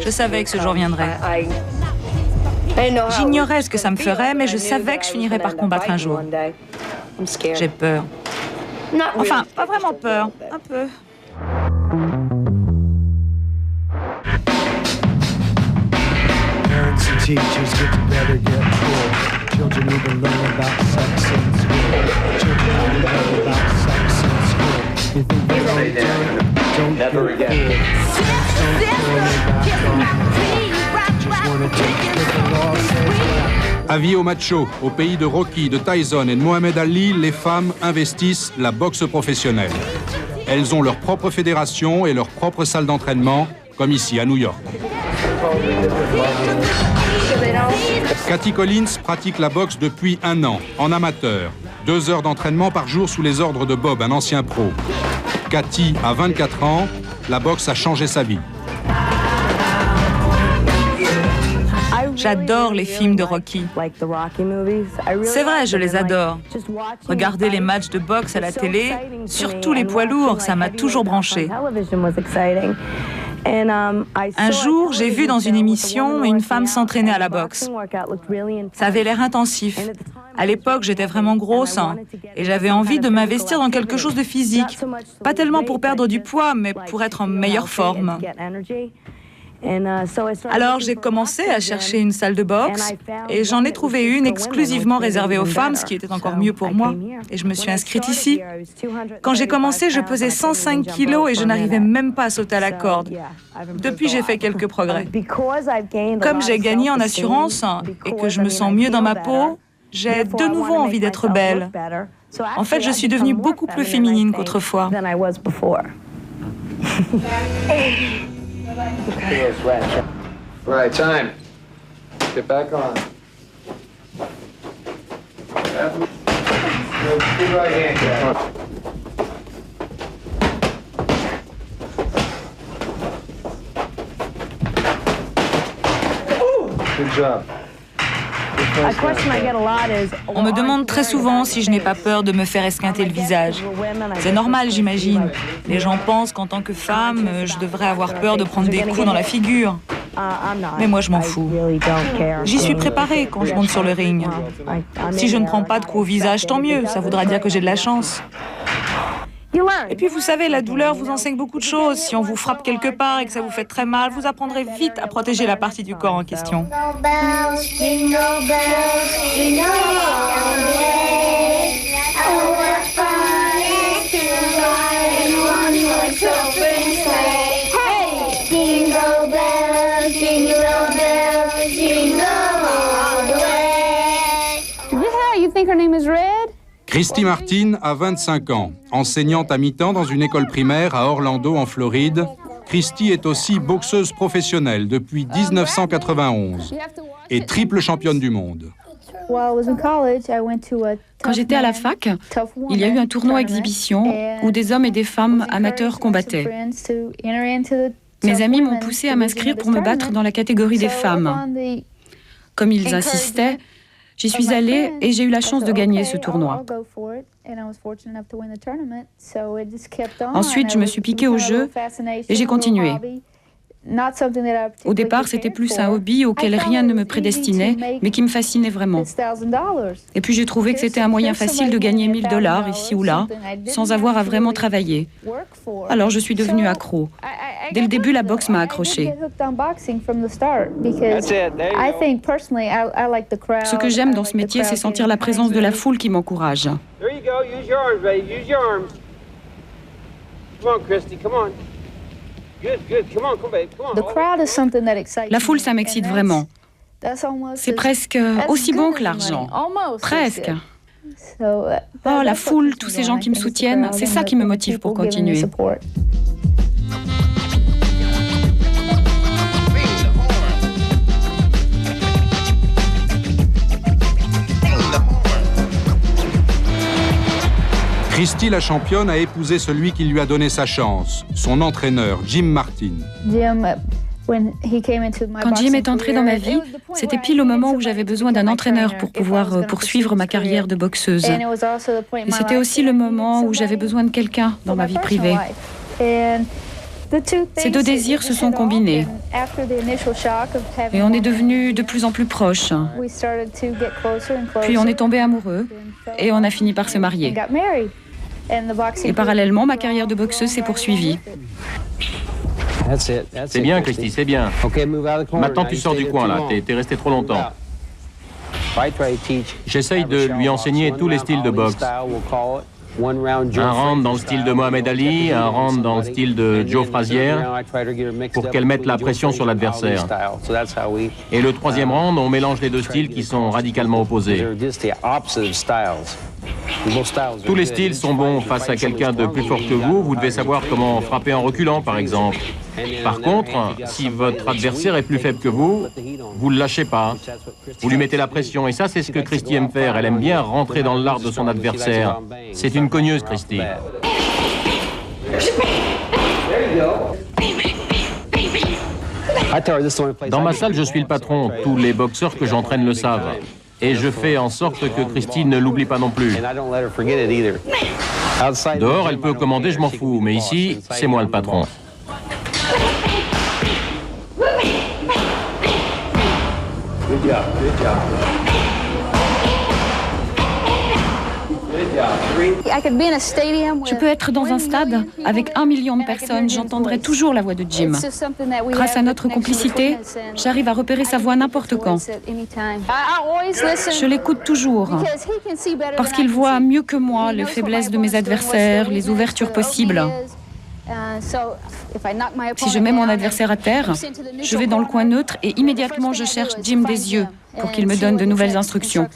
Je savais que ce jour viendrait. J'ignorais ce que ça me ferait, mais je savais que je finirais par combattre un jour. J'ai peur. Enfin, pas vraiment peur, un peu. Parents and teachers get together, get cool. Children need to learn about sex in school. Children need to learn about sex in school. You think they don't do it? Don't Never get again. cool. Don't throw me back on. Just wanna take what the law says. Avis aux machos, au pays de Rocky, de Tyson et de Mohamed Ali, les femmes investissent la boxe professionnelle. Elles ont leur propre fédération et leur propre salle d'entraînement, comme ici à New York. Cathy Collins pratique la boxe depuis 1 an, en amateur. 2 heures d'entraînement par jour sous les ordres de Bob, un ancien pro. Cathy a 24 ans, la boxe a changé sa vie. J'adore les films de Rocky. C'est vrai, je les adore. Regarder les matchs de boxe à la télé, surtout les poids lourds, ça m'a toujours branché. Un jour, j'ai vu dans une émission une femme s'entraîner à la boxe. Ça avait l'air intensif. À l'époque, j'étais vraiment grosse et j'avais envie de m'investir dans quelque chose de physique. Pas tellement pour perdre du poids, mais pour être en meilleure forme. Alors j'ai commencé à chercher une salle de boxe et j'en ai trouvé une exclusivement réservée aux femmes, ce qui était encore mieux pour moi. Et je me suis inscrite ici. Quand j'ai commencé, je pesais 105 kilos et je n'arrivais même pas à sauter à la corde. Depuis, j'ai fait quelques progrès. Comme j'ai gagné en assurance et que je me sens mieux dans ma peau, j'ai de nouveau envie d'être belle. En fait, je suis devenue beaucoup plus féminine qu'autrefois. Okay. Right, time. Get back on. Good right hand, guys. Good job. On me demande très souvent si je n'ai pas peur de me faire esquinter le visage. C'est normal, j'imagine. Les gens pensent qu'en tant que femme, je devrais avoir peur de prendre des coups dans la figure. Mais moi, je m'en fous. J'y suis préparée quand je monte sur le ring. Si je ne prends pas de coups au visage, tant mieux. Ça voudra dire que j'ai de la chance. Et puis, vous savez, la douleur vous enseigne beaucoup de choses. Si on vous frappe quelque part et que ça vous fait très mal, vous apprendrez vite à protéger la partie du corps en question. Christy Martin a 25 ans. Enseignante à mi-temps dans une école primaire à Orlando, en Floride, Christy est aussi boxeuse professionnelle depuis 1991 et triple championne du monde. Quand j'étais à la fac, il y a eu un tournoi exhibition où des hommes et des femmes amateurs combattaient. Mes amis m'ont poussé à m'inscrire pour me battre dans la catégorie des femmes. Comme ils insistaient, j'y suis allée et j'ai eu la chance de gagner ce tournoi. Ensuite, je me suis piquée au jeu et j'ai continué. Au départ, c'était plus un hobby auquel rien ne me prédestinait, mais qui me fascinait vraiment. Et puis j'ai trouvé que c'était un moyen facile de gagner $1000 ici ou là, sans avoir à vraiment travailler. Alors je suis devenue accro. Dès le début, la boxe m'a accrochée. Ce que j'aime dans ce métier, c'est sentir la présence de la foule qui m'encourage. La foule, ça m'excite vraiment. C'est presque aussi bon que l'argent. Presque. Oh, la foule, tous ces gens qui me soutiennent, c'est ça qui me motive pour continuer. Christy, la championne, a épousé celui qui lui a donné sa chance, son entraîneur, Jim Martin. Quand Jim est entré dans ma vie, c'était pile au moment où j'avais besoin d'un entraîneur pour pouvoir poursuivre ma carrière de boxeuse. Et c'était aussi le moment où j'avais besoin de quelqu'un dans ma vie privée. Ces deux désirs se sont combinés et on est devenus de plus en plus proches. Puis on est tombés amoureux et on a fini par se marier. Et parallèlement, ma carrière de boxeuse s'est poursuivie. C'est bien, Christy, c'est bien. Maintenant, tu sors du coin, là. T'es resté trop longtemps. J'essaye de lui enseigner tous les styles de boxe. Un round dans le style de Mohamed Ali, un round dans le style de Joe Frazier, pour qu'elle mette la pression sur l'adversaire. Et le troisième round, on mélange les deux styles qui sont radicalement opposés. Tous les styles sont bons face à quelqu'un de plus fort que vous. Vous devez savoir comment frapper en reculant, par exemple. Par contre, si votre adversaire est plus faible que vous, vous ne le lâchez pas. Vous lui mettez la pression. Et ça, c'est ce que Christy aime faire. Elle aime bien rentrer dans l'art de son adversaire. C'est une cogneuse, Christy. Dans ma salle, je suis le patron. Tous les boxeurs que j'entraîne le savent. Et je fais en sorte que Christy ne l'oublie pas non plus. Dehors, elle peut commander, je m'en fous. Mais ici, c'est moi le patron. Je peux être dans un stade avec 1 million de personnes, j'entendrai toujours la voix de Jim. Grâce à notre complicité, j'arrive à repérer sa voix n'importe quand. Je l'écoute toujours, parce qu'il voit mieux que moi les faiblesses de mes adversaires, les ouvertures possibles. Si je mets mon adversaire à terre, je vais dans le coin neutre et immédiatement je cherche Jim des yeux pour qu'il me donne de nouvelles instructions.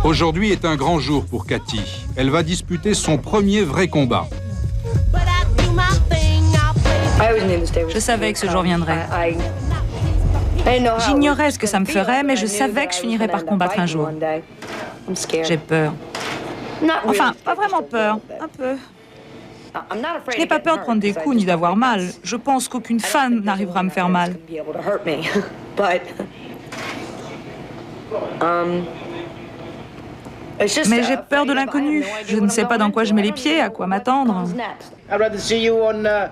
Aujourd'hui est un grand jour pour Cathy. Elle va disputer son premier vrai combat. Je savais que ce jour viendrait. J'ignorais ce que ça me ferait, mais je savais que je finirais par combattre un jour. J'ai peur. Enfin, pas vraiment peur, un peu. Je n'ai pas peur de prendre des coups ni d'avoir mal. Je pense qu'aucune femme n'arrivera à me faire mal. Mais j'ai peur de l'inconnu. Je ne sais pas dans quoi je mets les pieds, à quoi m'attendre.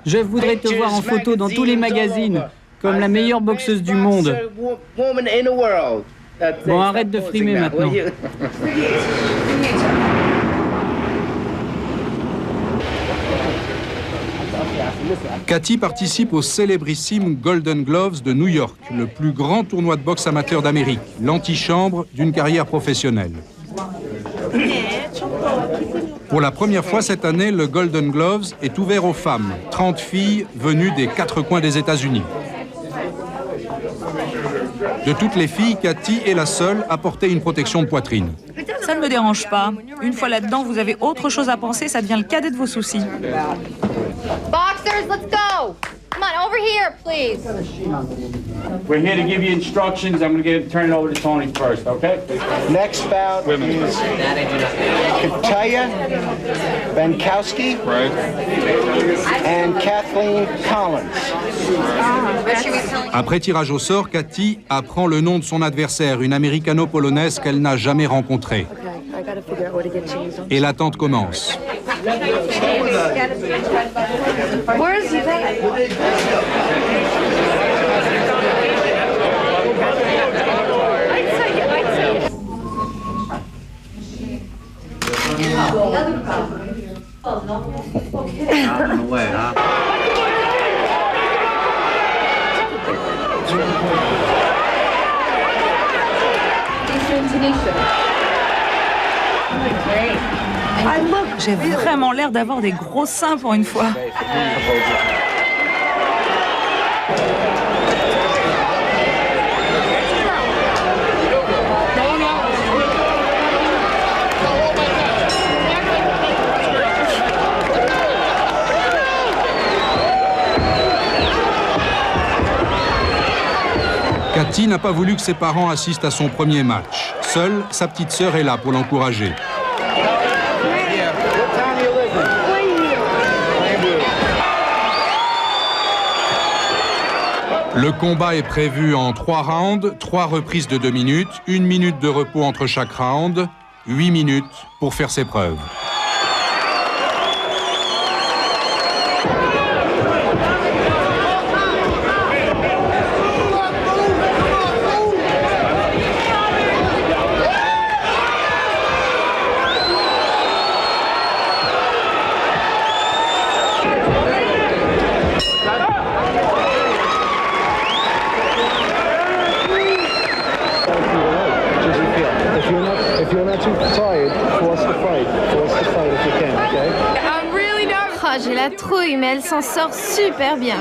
Je voudrais te voir en photo dans tous les magazines, comme la meilleure boxeuse du monde. Bon, arrête de frimer maintenant. Cathy participe au célébrissime Golden Gloves de New York, le plus grand tournoi de boxe amateur d'Amérique, l'antichambre d'une carrière professionnelle. Pour la première fois cette année, le Golden Gloves est ouvert aux femmes, 30 filles venues des 4 coins des États-Unis. De toutes les filles, Cathy est la seule à porter une protection de poitrine. Ça ne me dérange pas. Une fois là-dedans, vous avez autre chose à penser, ça devient le cadet de vos soucis. Boxers, let's go! Come on, over here, please. We're here to give you instructions. I'm going to turn it over to Tony first, okay? Next bout is Kataya Bankowski and Kathleen Collins. Après tirage au sort, Cathy apprend le nom de son adversaire, une américano-polonaise qu'elle n'a jamais rencontrée. Et l'attente commence. Where is he? J'ai vraiment l'air d'avoir des gros seins pour une fois. Cathy n'a pas voulu que ses parents assistent à son premier match. Seule sa petite sœur est là pour l'encourager. Le combat est prévu en 3 rounds, 3 reprises de 2 minutes, 1 minute de repos entre chaque round, 8 minutes pour faire ses preuves. Oh, j'ai la trouille, mais elle s'en sort super bien.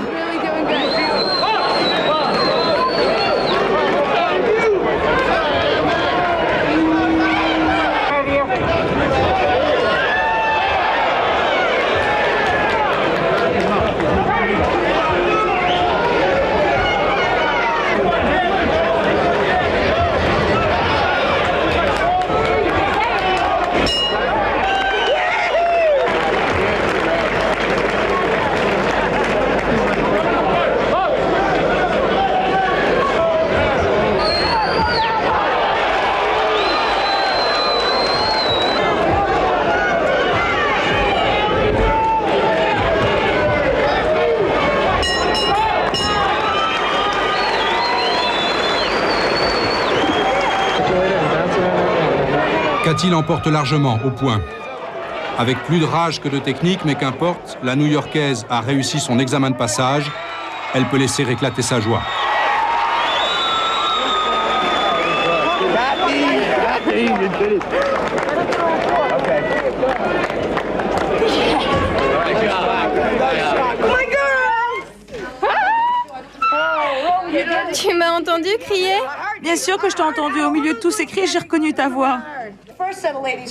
Cathy l'emporte largement, au point. Avec plus de rage que de technique, mais qu'importe, la New-Yorkaise a réussi son examen de passage. Elle peut laisser éclater sa joie. Tu m'as entendu crier? Bien sûr que je t'ai entendu. Au milieu de tous ces cris, j'ai reconnu ta voix.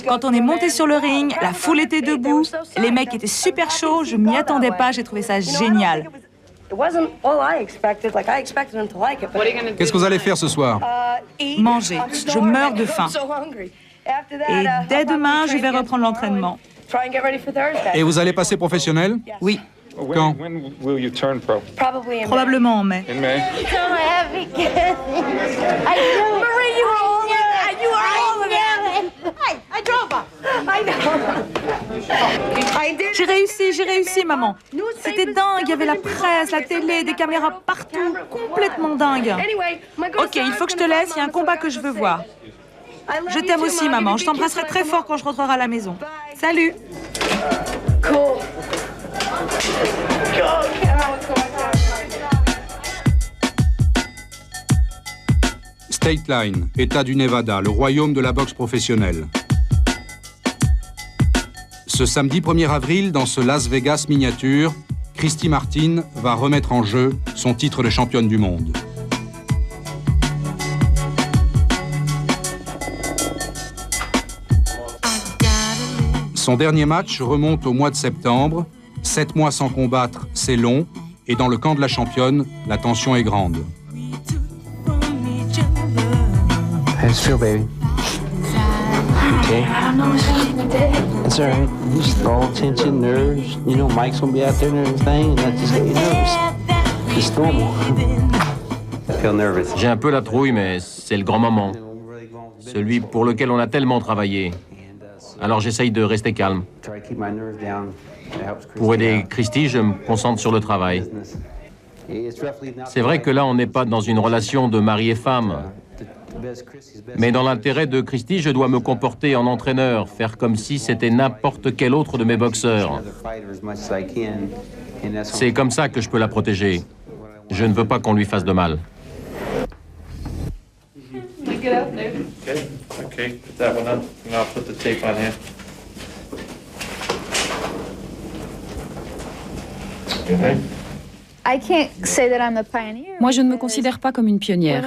Quand on est monté sur le ring, la foule était debout, les mecs étaient super chauds, je m'y attendais pas, j'ai trouvé ça génial. Qu'est-ce que vous allez faire ce soir? Manger. Je meurs de faim. Et dès demain, je vais reprendre l'entraînement. Et vous allez passer professionnel? Oui. Quand? Probablement en mai. J'ai réussi, maman. C'était dingue, il y avait la presse, la télé, des caméras partout, complètement dingue. Ok, il faut que je te laisse, il y a un combat que je veux voir. Je t'aime aussi, maman. Je t'embrasserai très fort quand je rentrerai à la maison. Salut. Cool. State Line, État du Nevada, le royaume de la boxe professionnelle. Ce samedi 1er avril, dans ce Las Vegas miniature, Christy Martin va remettre en jeu son titre de championne du monde. Son dernier match remonte au mois de septembre. 7 mois sans combattre, c'est long. Et dans le camp de la championne, la tension est grande. How does it feel, baby? Okay. That's all right. Just all tension, nerves. You know, Mike's gonna be out there and everything, and that just get you nervous. It's normal. I feel nervous. J'ai un peu la trouille, mais c'est le grand moment. Celui pour lequel on a tellement travaillé. Alors j'essaye de rester calme. Pour aider Christy, je me concentre sur le travail. C'est vrai que là, on n'est pas dans une relation de mari et femme. Mais dans l'intérêt de Christy, je dois me comporter en entraîneur, faire comme si c'était n'importe quel autre de mes boxeurs. C'est comme ça que je peux la protéger. Je ne veux pas qu'on lui fasse de mal. Okay, put that one up, and I'll put the tape on here. Okay. Moi, je ne me considère pas comme une pionnière.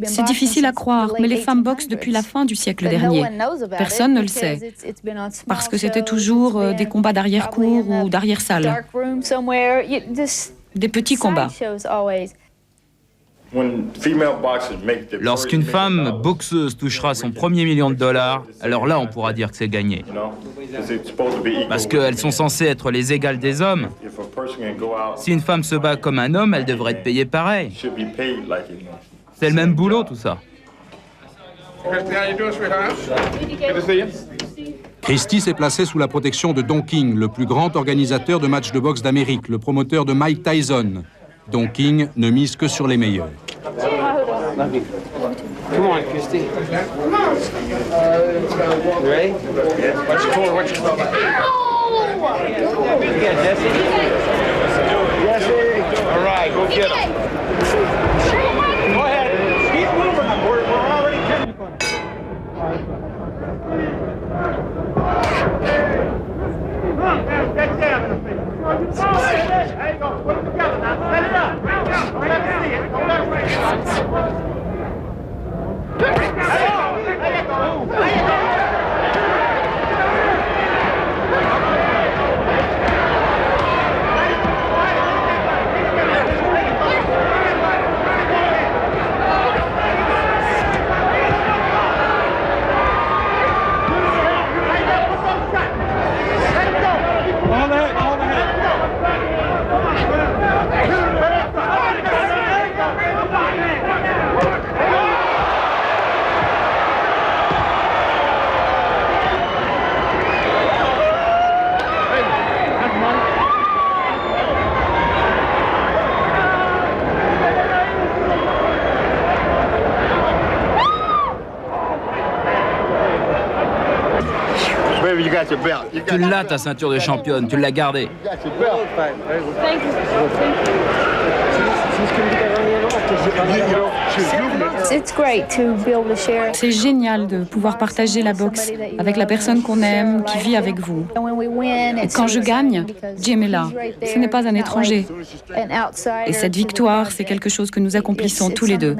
C'est difficile à croire, mais les femmes boxent depuis la fin du siècle dernier. Personne ne le sait, parce que c'était toujours des combats d'arrière-cour ou d'arrière-salle. Des petits combats. Lorsqu'une femme boxeuse touchera son premier $1 million, alors là, on pourra dire que c'est gagné. Parce qu'elles sont censées être les égales des hommes. Si une femme se bat comme un homme, elle devrait être payée pareil. C'est le même boulot, tout ça. Christie s'est placé sous la protection de Don King, le plus grand organisateur de matchs de boxe d'Amérique, le promoteur de Mike Tyson. Don King ne mise que sur les meilleurs. Come on, Christy. Come on. You ready? Watch your core, watch your core. You got Jesse? Jesse! All right, go get him. Go ahead. Keep moving. We're already coming. Come on, get down. There you go. Put it together now. Set it up. Don't let me see it. Don't let me see it. Tu l'as, ta ceinture de championne, tu l'as gardée. C'est génial de pouvoir partager la boxe avec la personne qu'on aime, qui vit avec vous. Et quand je gagne, Jim est là. Ce n'est pas un étranger. Et cette victoire, c'est quelque chose que nous accomplissons tous les deux.